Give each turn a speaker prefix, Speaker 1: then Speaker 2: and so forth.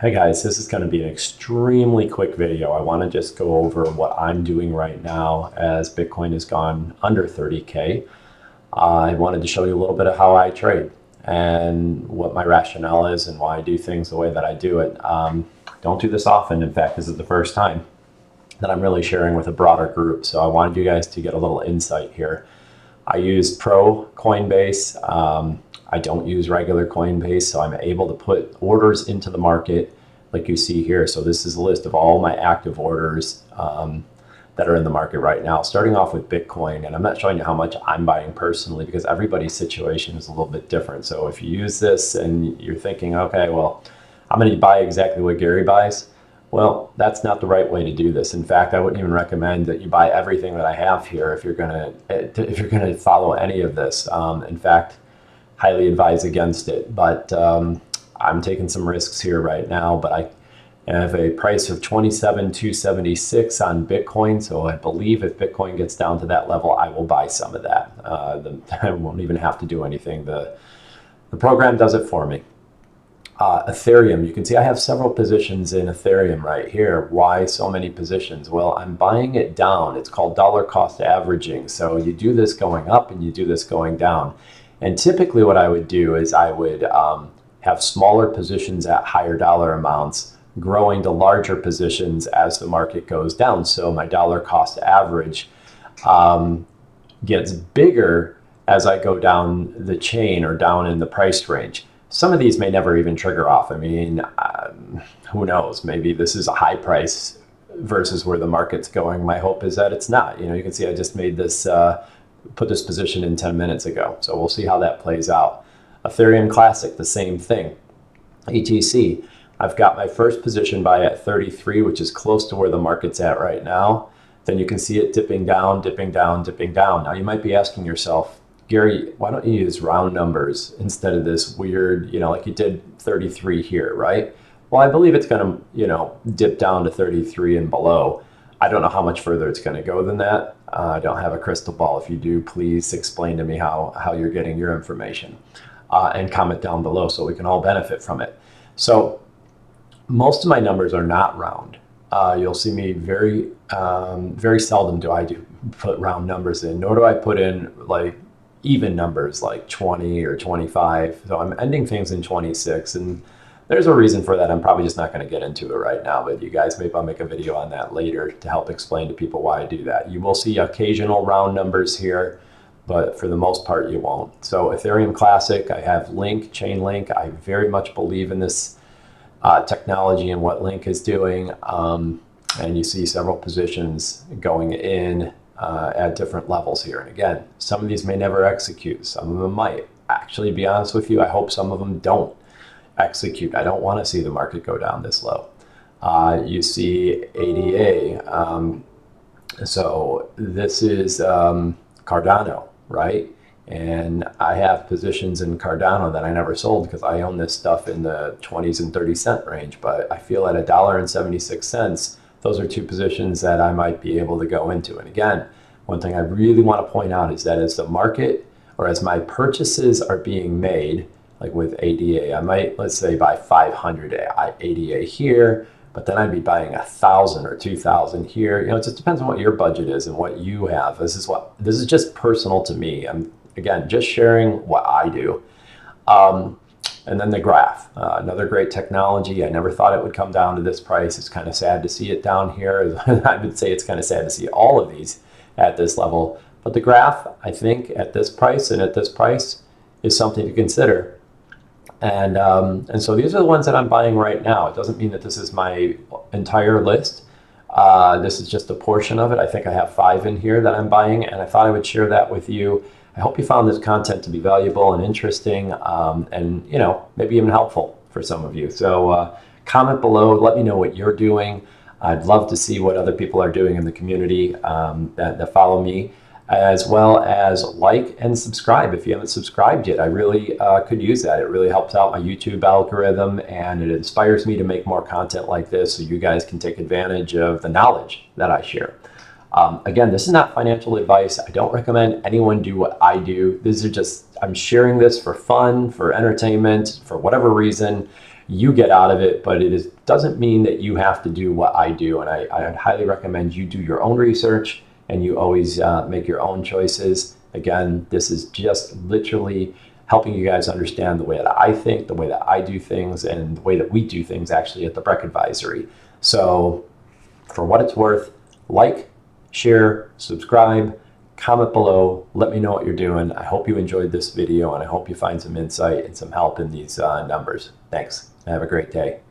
Speaker 1: Hey guys, this is going to be an extremely quick video. I want to just go over what I'm doing right now as Bitcoin has gone under 30K. I wanted to show you a little bit of how I trade and what my rationale is and why I do things the way that I do it. Don't do this often. In fact, this is the first time that I'm really sharing with a broader group. So I wanted you guys to get a little insight here. I use Pro Coinbase. I don't use regular Coinbase, so I'm able to put orders into the market like you see here. So this is a list of all my active orders that are in the market right now, starting off with Bitcoin. And I'm not showing you how much I'm buying personally because everybody's situation is a little bit different. So if you use this and you're thinking, okay, well, I'm going to buy exactly what Gary buys. Well, that's not the right way to do this. In fact, I wouldn't even recommend that you buy everything that I have here if you're gonna follow any of this. In fact, highly advise against it. But I'm taking some risks here right now. But I have a price of 27,276 on Bitcoin. So I believe if Bitcoin gets down to that level, I will buy some of that. I won't even have to do anything. The program does it for me. Ethereum, you can see I have several positions in Ethereum right here. Why so many positions? Well, I'm buying it down. It's called dollar cost averaging. So you do this going up and you do this going down. And typically what I would do is I would have smaller positions at higher dollar amounts, growing to larger positions as the market goes down. So my dollar cost average gets bigger as I go down the chain or down in the price range. Some of these may never even trigger off. I mean, who knows? Maybe this is a high price versus where the market's going. My hope is that it's not. You know, you can see I just made this, put this position in 10 minutes ago. So we'll see how that plays out. Ethereum Classic, the same thing. ETC, I've got my first position buy at 33, which is close to where the market's at right now. Then you can see it dipping down, dipping down, dipping down. Now you might be asking yourself, Gary, why don't you use round numbers instead of this weird, you know, like you did 33 here, right? Well, I believe it's going to, you know, dip down to 33 and below. I don't know how much further it's going to go than that. I don't have a crystal ball. If you do, please explain to me how you're getting your information and comment down below so we can all benefit from it. So most of my numbers are not round. You'll see me very seldom do I put round numbers in, nor do I put in like even numbers like 20 or 25. So I'm ending things in 26, and there's a reason for that. I'm probably just not going to get into it right now, but you guys, maybe I'll make a video on that later to help explain to people why I do that. You will see occasional round numbers here, but for the most part you won't. So Ethereum Classic, I have Link, Chainlink. I very much believe in this technology and what Link is doing. And you see several positions going in at different levels here. And again, some of these may never execute. Some of them might. Actually, to be honest with you, I hope some of them don't execute. I don't want to see the market go down this low. You see ADA. So this is Cardano, right? And I have positions in Cardano that I never sold because I own this stuff in the 20s and 30-cent range. But I feel at $1.76, those are two positions that I might be able to go into. And again, one thing I really want to point out is that as the market or as my purchases are being made, like with ADA, I might, let's say, buy 500 ADA here, but then I'd be buying 1,000 or 2,000 here. You know, it just depends on what your budget is and what you have. This is just personal to me. I'm, again, just sharing what I do. And then the graph, another great technology. I never thought it would come down to this price. It's kind of sad to see it down here. I would say it's kind of sad to see all of these at this level. But the graph, I think, at this price and at this price is something to consider. And so these are the ones that I'm buying right now. It doesn't mean that this is my entire list. This is just a portion of it. I think I have 5 in here that I'm buying, and I thought I would share that with you. I hope you found this content to be valuable and interesting, and you know, maybe even helpful for some of you. So comment below, let me know what you're doing. I'd love to see what other people are doing in the community that follow me, as well as like and subscribe if you haven't subscribed yet. I really could use that. It really helps out my YouTube algorithm, and it inspires me to make more content like this so you guys can take advantage of the knowledge that I share. Again, this is not financial advice. I don't recommend anyone do what I do. These are just, I'm sharing this for fun, for entertainment, for whatever reason. you get out of it, but doesn't mean that you have to do what I do. And I highly recommend you do your own research and you always make your own choices. Again, this is just literally helping you guys understand the way that I think, the way that I do things, and the way that we do things actually at the Breck Advisory. So for what it's worth, like, share, subscribe, comment below, let me know what you're doing. I hope you enjoyed this video and I hope you find some insight and some help in these numbers. Thanks. Have a great day.